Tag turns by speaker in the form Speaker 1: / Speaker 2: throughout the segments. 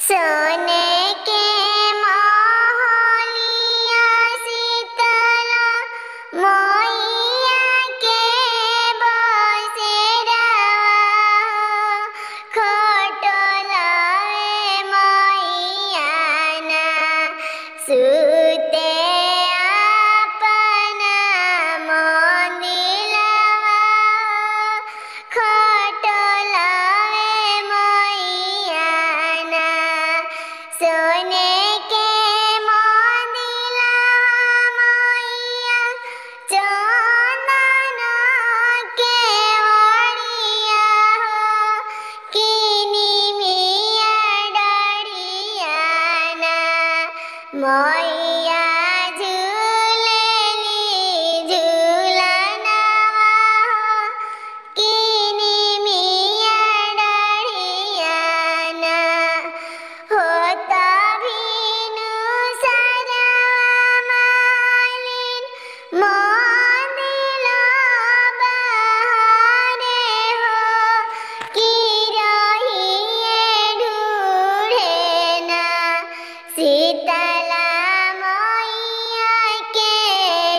Speaker 1: सोने के मोहलिया शीतला मोइया के बसेरावा खटोलावे मोइया ना सुते अपना मोंदिलवा खटोलावे मोइया ना सोने के मोंदिलवा मोइया चंदन के ओढ़िया हो किनी मिया डरिया ना मोइया झूलेली झूलनवा हो किनी मिया डरिया ना होता भीनु सरवा मालिन मोंदिला बहारे हो कि रहिए ढूढ़े ना शीतला मोइया के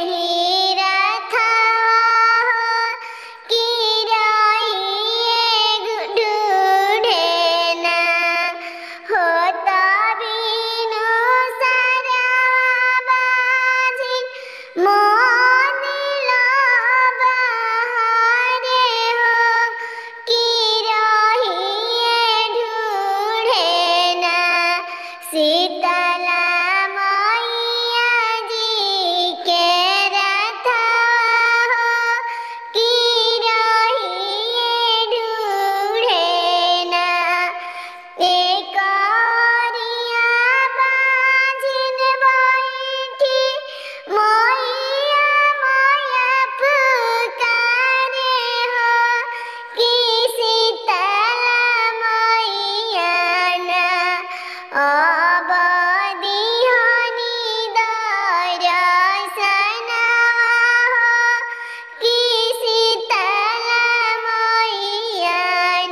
Speaker 1: ही रथवा हो कि रहिए ढूढ़े ना होता बिनु सरवा बाजिन मोंदिला बहारे हो कि रहिए ढूढ़े ना शीतला मैया जी के रथवा हो कि रहिए ढूढ़े ना एक ओरिया बाजिन बैठी मोइया मोया पुकारे हो कि शीतला मैया ना अब दिहनी दर्शनवा हो कि शीतला मैया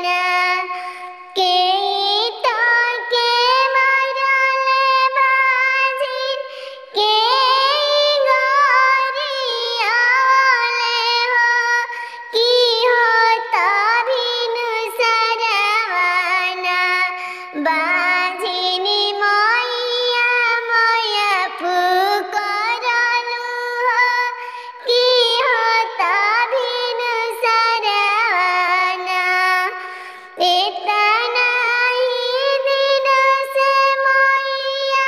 Speaker 1: ना के तो के मरले बाजिन के गोरियाले हो कि होता बिनु सरवाना बाजिनी मैया मोया पुकारलु हो कि होता बिनु सरवाना इतना ही दिन से मोइया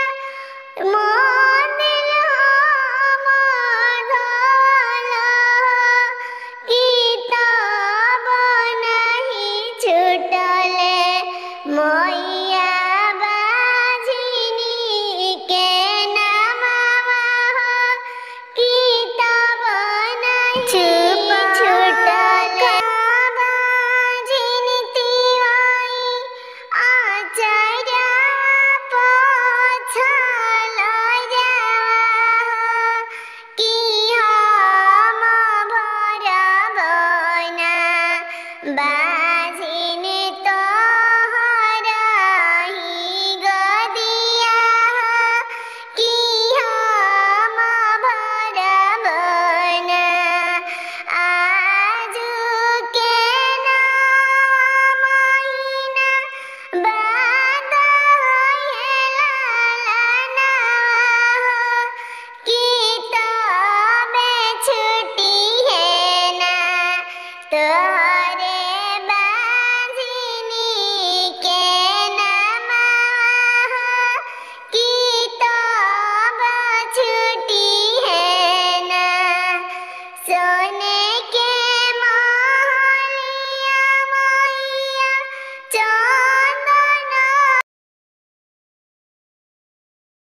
Speaker 1: मोंदिल हमर धोला कि तब नहीं छूटले मोइया बाजिनी के नामवा हो कि तब नहीं छूटले बाजिनी तिवाई आचा